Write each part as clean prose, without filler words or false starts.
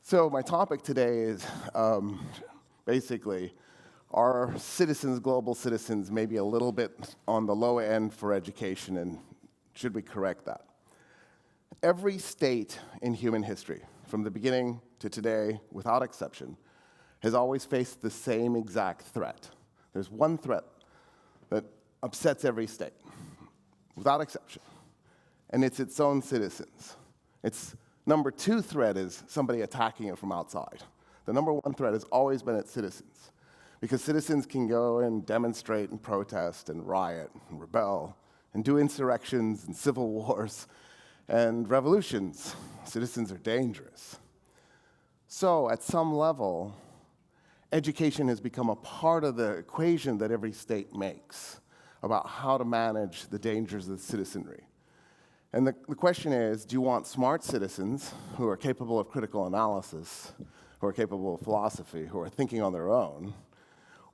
So my topic today is basically, are citizens, global citizens, maybe a little bit on the low end for education, and should we correct that? Every state in human history, from the beginning to today, without exception, has always faced the same exact threat. There's one threat that upsets every state, without exception, and it's its own citizens. Its number two threat is somebody attacking it from outside. The number one threat has always been its citizens, because citizens can go and demonstrate and protest and riot and rebel and do insurrections and civil wars and revolutions. Citizens are dangerous. So at some level, education has become a part of the equation that every state makes about how to manage the dangers of the citizenry. And the question is, do you want smart citizens who are capable of critical analysis, who are capable of philosophy, who are thinking on their own,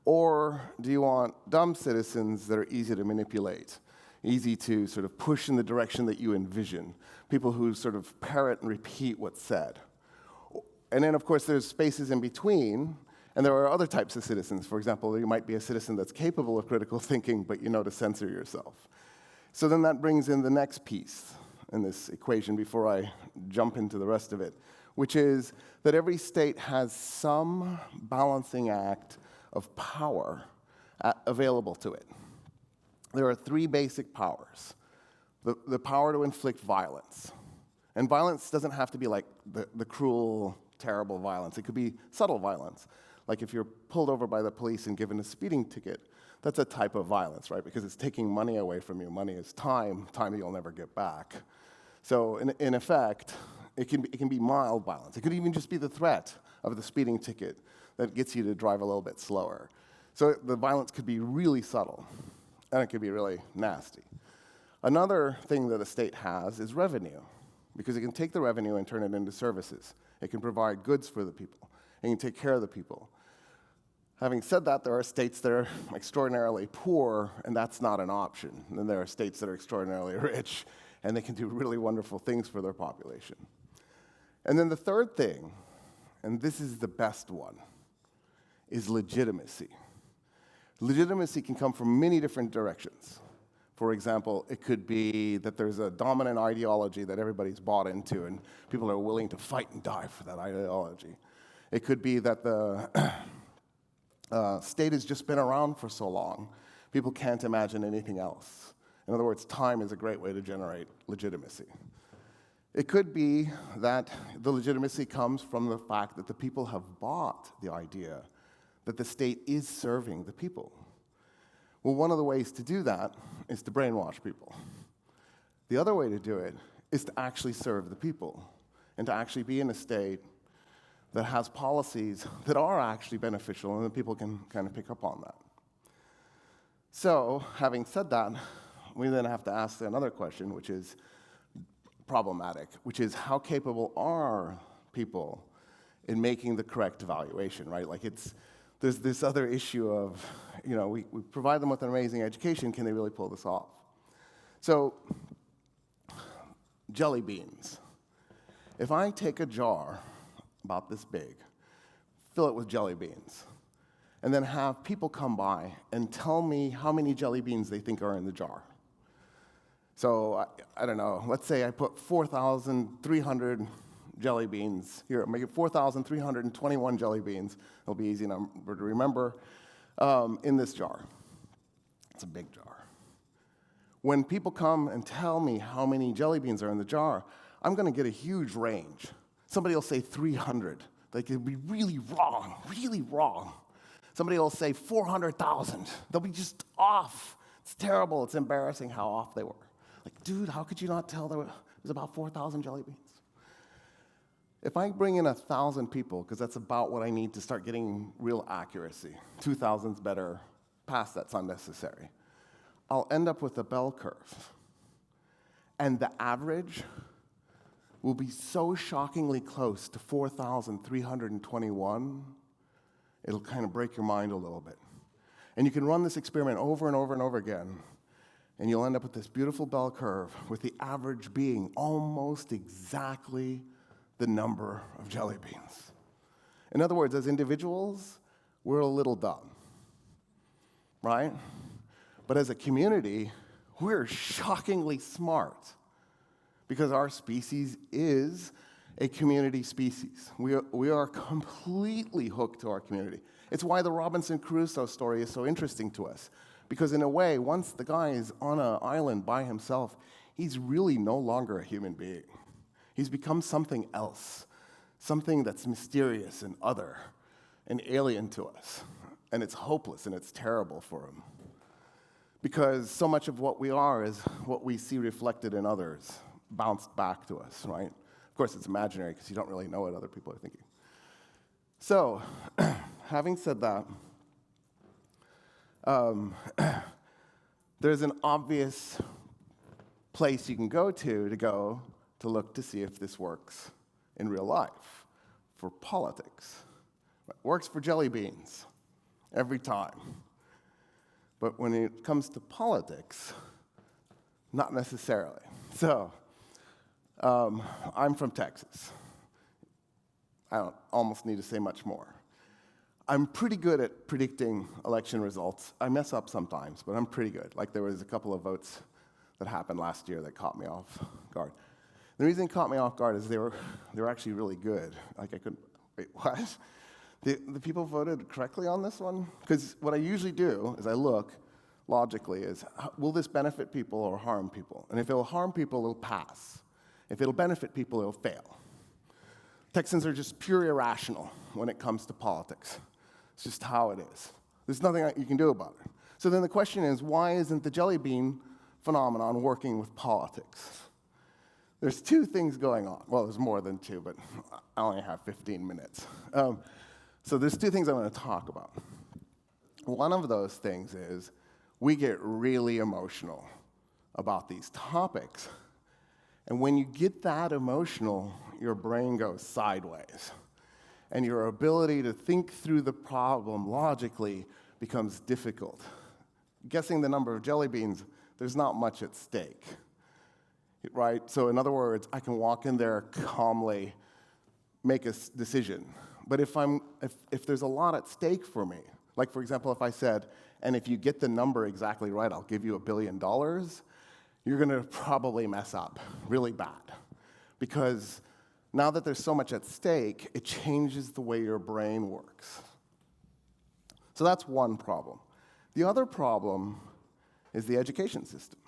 or do you want dumb citizens that are easy to manipulate, easy to sort of push in the direction that you envision, people who sort of parrot and repeat what's said? And then, of course, there's spaces in between, and there are other types of citizens. For example, you might be a citizen that's capable of critical thinking, but you know to censor yourself. So then that brings in the next piece in this equation before I jump into the rest of it, which is that every state has some balancing act of power available to it. There are three basic powers. The power to inflict violence. And violence doesn't have to be like the cruel, terrible violence. It could be subtle violence. Like if you're pulled over by the police and given a speeding ticket, that's a type of violence, right? Because it's taking money away from you. Money is time you'll never get back. So in effect, it can be mild violence. It could even just be the threat of the speeding ticket that gets you to drive a little bit slower. So the violence could be really subtle, and it could be really nasty. Another thing that a state has is revenue, because it can take the revenue and turn it into services. It can provide goods for the people. It can take care of the people. Having said that, there are states that are extraordinarily poor, and that's not an option. And then there are states that are extraordinarily rich, and they can do really wonderful things for their population. And then the third thing, and this is the best one, is legitimacy. Legitimacy can come from many different directions. For example, it could be that there's a dominant ideology that everybody's bought into, and people are willing to fight and die for that ideology. It could be that the state has just been around for so long, people can't imagine anything else. In other words, time is a great way to generate legitimacy. It could be that the legitimacy comes from the fact that the people have bought the idea that the state is serving the people. Well, one of the ways to do that is to brainwash people. The other way to do it is to actually serve the people and to actually be in a state that has policies that are actually beneficial and that people can kind of pick up on that. So, having said that, we then have to ask another question, which is problematic, which is how capable are people in making the correct evaluation, right? Like there's this other issue of, we provide them with an amazing education, can they really pull this off? So, jelly beans. If I take a jar about this big, fill it with jelly beans, and then have people come by and tell me how many jelly beans they think are in the jar. So, I don't know, let's say I put 4,300 jelly beans, here, make it 4,321 jelly beans, it'll be easy number to remember, in this jar. It's a big jar. When people come and tell me how many jelly beans are in the jar, I'm gonna get a huge range. Somebody will say 300. Like, it'll be really wrong, really wrong. Somebody will say 400,000. They'll be just off. It's terrible. It's embarrassing how off they were. Like, dude, how could you not tell there was about 4,000 jelly beans? If I bring in 1,000 people, because that's about what I need to start getting real accuracy, 2,000's better, past that's unnecessary, I'll end up with a bell curve. And the average will be so shockingly close to 4,321, it'll kind of break your mind a little bit. And you can run this experiment over and over and over again, and you'll end up with this beautiful bell curve with the average being almost exactly the number of jelly beans. In other words, as individuals, we're a little dumb, right? But as a community, we're shockingly smart because our species is a community species. We are completely hooked to our community. It's why the Robinson Crusoe story is so interesting to us. Because in a way, once the guy is on an island by himself, he's really no longer a human being. He's become something else, something that's mysterious and other and alien to us. And it's hopeless and it's terrible for him. Because so much of what we are is what we see reflected in others, bounced back to us, right? Of course, it's imaginary because you don't really know what other people are thinking. So, having said that, there's an obvious place you can go to look to see if this works in real life for politics. It works for jelly beans every time. But when it comes to politics, not necessarily. So, I'm from Texas. I don't almost need to say much more. I'm pretty good at predicting election results. I mess up sometimes, but I'm pretty good. Like there was a couple of votes that happened last year that caught me off guard. The reason it caught me off guard is they were actually really good. Like I couldn't, wait, what? The people voted correctly on this one? Because what I usually do is I look logically is, will this benefit people or harm people? And if it'll harm people, it'll pass. If it'll benefit people, it'll fail. Texans are just pure irrational when it comes to politics. It's just how it is. There's nothing you can do about it. So then the question is, why isn't the jelly bean phenomenon working with politics? There's two things going on. Well, there's more than two, but I only have 15 minutes. So there's two things I'm going to talk about. One of those things is we get really emotional about these topics. And when you get that emotional, your brain goes sideways. And your ability to think through the problem logically becomes difficult. Guessing the number of jelly beans, there's not much at stake, right? So in other words, I can walk in there calmly, make a decision. But if there's a lot at stake for me, like for example, if I said, and if you get the number exactly right, I'll give you $1 billion, you're gonna probably mess up really bad. Because now that there's so much at stake, it changes the way your brain works. So that's one problem. The other problem is the education system.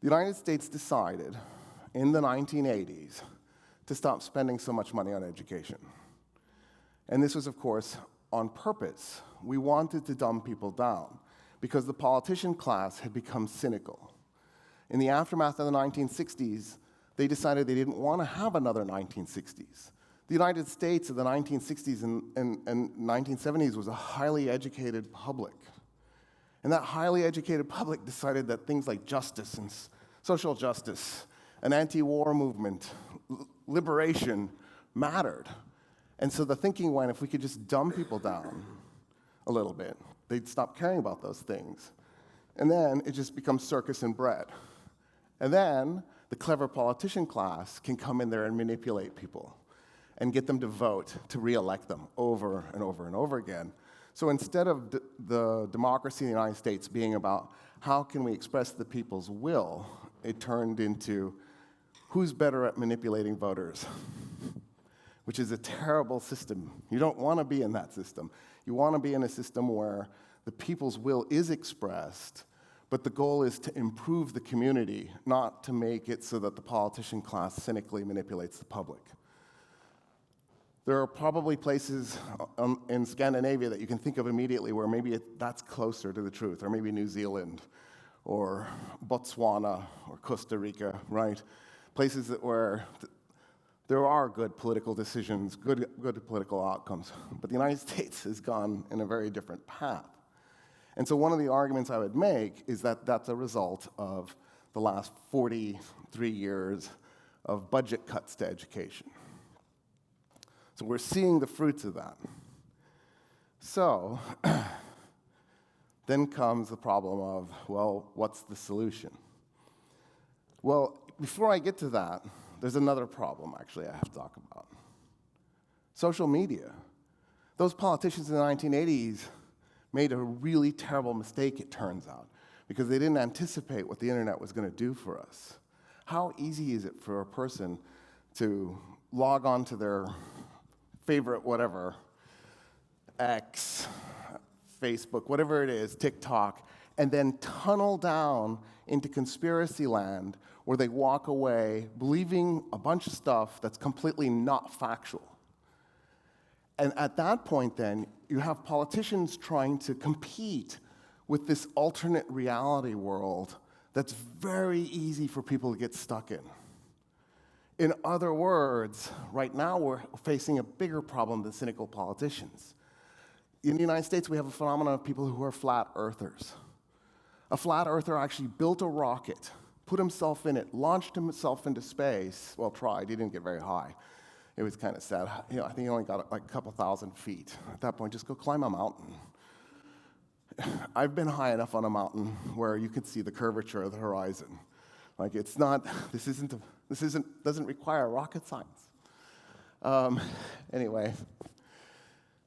The United States decided in the 1980s to stop spending so much money on education. And this was, of course, on purpose. We wanted to dumb people down because the politician class had become cynical. In the aftermath of the 1960s, they decided they didn't want to have another 1960s. The United States of the 1960s and 1970s was a highly educated public. And that highly educated public decided that things like justice and social justice, an anti-war movement, liberation mattered. And so the thinking went, if we could just dumb people down a little bit, they'd stop caring about those things. And then it just becomes circus and bread. And then the clever politician class can come in there and manipulate people and get them to vote to re-elect them over and over and over again. So instead of the democracy in the United States being about how can we express the people's will, it turned into who's better at manipulating voters, which is a terrible system. You don't want to be in that system. You want to be in a system where the people's will is expressed, but the goal is to improve the community, not to make it so that the politician class cynically manipulates the public. There are probably places in Scandinavia that you can think of immediately where maybe that's closer to the truth, or maybe New Zealand, or Botswana, or Costa Rica, right? Places where there are good political decisions, good political outcomes, but the United States has gone in a very different path. And so one of the arguments I would make is that that's a result of the last 43 years of budget cuts to education. So we're seeing the fruits of that. So then comes the problem of, well, what's the solution? Well, before I get to that, there's another problem, actually, I have to talk about. Social media. Those politicians in the 1980s made a really terrible mistake, it turns out, because they didn't anticipate what the internet was going to do for us. How easy is it for a person to log on to their favorite whatever, X, Facebook, whatever it is, TikTok, and then tunnel down into conspiracy land where they walk away believing a bunch of stuff that's completely not factual. And at that point, then, you have politicians trying to compete with this alternate reality world that's very easy for people to get stuck in. In other words, right now we're facing a bigger problem than cynical politicians. In the United States, we have a phenomenon of people who are flat earthers. A flat earther actually built a rocket, put himself in it, launched himself into space. Well, tried, he didn't get very high. It was kind of sad. You know, I think he only got like a couple thousand feet. At that point, just go climb a mountain. I've been high enough on a mountain where you can see the curvature of the horizon. Like it's not, doesn't require rocket science. Anyway,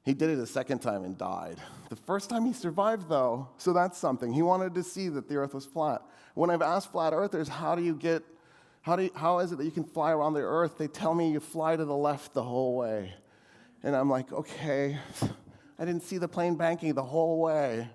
he did it a second time and died. The first time he survived, though, so that's something. He wanted to see that the Earth was flat. When I've asked flat earthers, how is it that you can fly around the Earth? They tell me you fly to the left the whole way. And I'm like, okay, I didn't see the plane banking the whole way.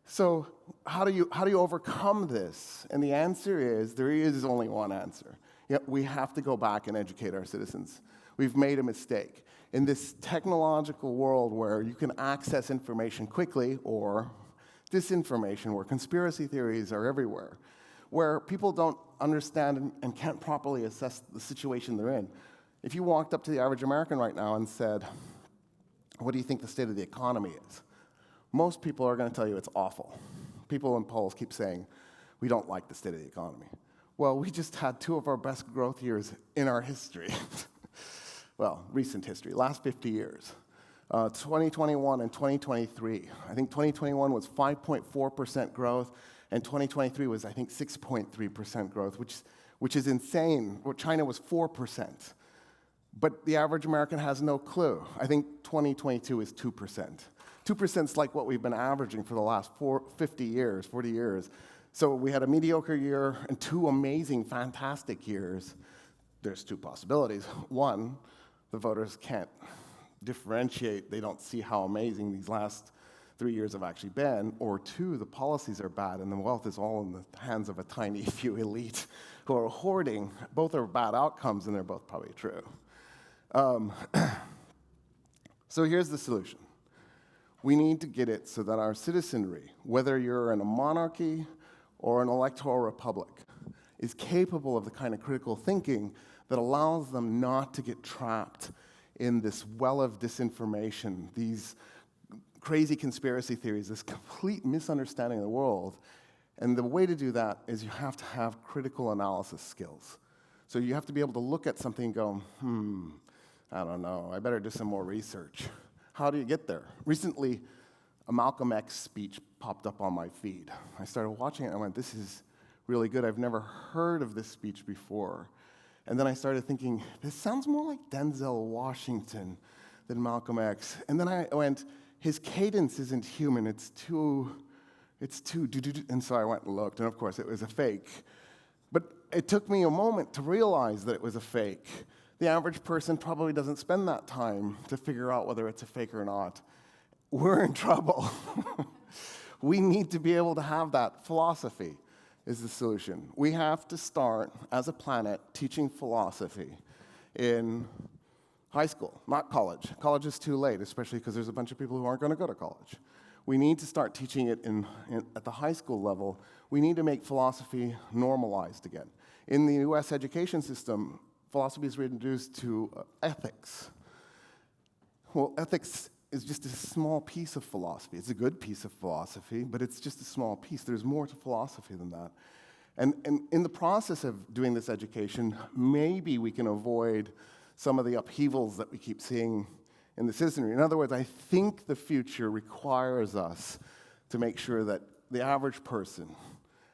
So how do you overcome this? And the answer is, there is only one answer. Yet we have to go back and educate our citizens. We've made a mistake. In this technological world where you can access information quickly, or disinformation, where conspiracy theories are everywhere, where people don't understand and can't properly assess the situation they're in. If you walked up to the average American right now and said, what do you think the state of the economy is? Most people are going to tell you it's awful. People in polls keep saying, we don't like the state of the economy. Well, we just had two of our best growth years in our history. Well, recent history, last 50 years. 2021 and 2023. I think 2021 was 5.4% growth, and 2023 was, I think, 6.3% growth, which is insane. China was 4%. But the average American has no clue. I think 2022 is 2%. 2% is like what we've been averaging for the last 40 years. So we had a mediocre year and two amazing, fantastic years. There's two possibilities. One, the voters can't differentiate. They don't see how amazing these last 3 years have actually been. Or two, the policies are bad and the wealth is all in the hands of a tiny few elite who are hoarding. Both are bad outcomes, and they're both probably true. So here's the solution. We need to get it so that our citizenry, whether you're in a monarchy or an electoral republic, is capable of the kind of critical thinking that allows them not to get trapped in this well of disinformation, these crazy conspiracy theories, this complete misunderstanding of the world. And the way to do that is you have to have critical analysis skills. So you have to be able to look at something and go, I don't know, I better do some more research. How do you get there? Recently, a Malcolm X speech popped up on my feed. I started watching it and I went, this is really good. I've never heard of this speech before. And then I started thinking, this sounds more like Denzel Washington than Malcolm X. And then I went, his cadence isn't human, it's too, and so I went and looked, and of course it was a fake. But it took me a moment to realize that it was a fake. The average person probably doesn't spend that time to figure out whether it's a fake or not. We're in trouble. We need to be able to have that. Philosophy is the solution. We have to start, as a planet, teaching philosophy in high school, not college. College is too late, especially because there's a bunch of people who aren't going to go to college. We need to start teaching it at the high school level. We need to make philosophy normalized again. In the US education system, philosophy is reduced to ethics. Well, ethics is just a small piece of philosophy. It's a good piece of philosophy, but it's just a small piece. There's more to philosophy than that. And in the process of doing this education, maybe we can avoid some of the upheavals that we keep seeing in the citizenry. In other words, I think the future requires us to make sure that the average person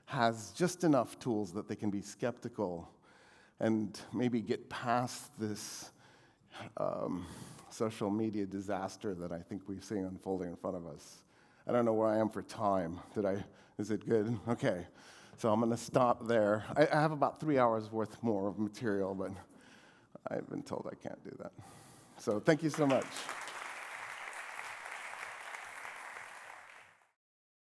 has just enough tools that they can be skeptical, and maybe get past this social media disaster that I think we've seen unfolding in front of us. I don't know where I am for time. Is it good? Okay. So I'm going to stop there. I have about 3 hours worth more of material, but I've been told I can't do that. So thank you so much.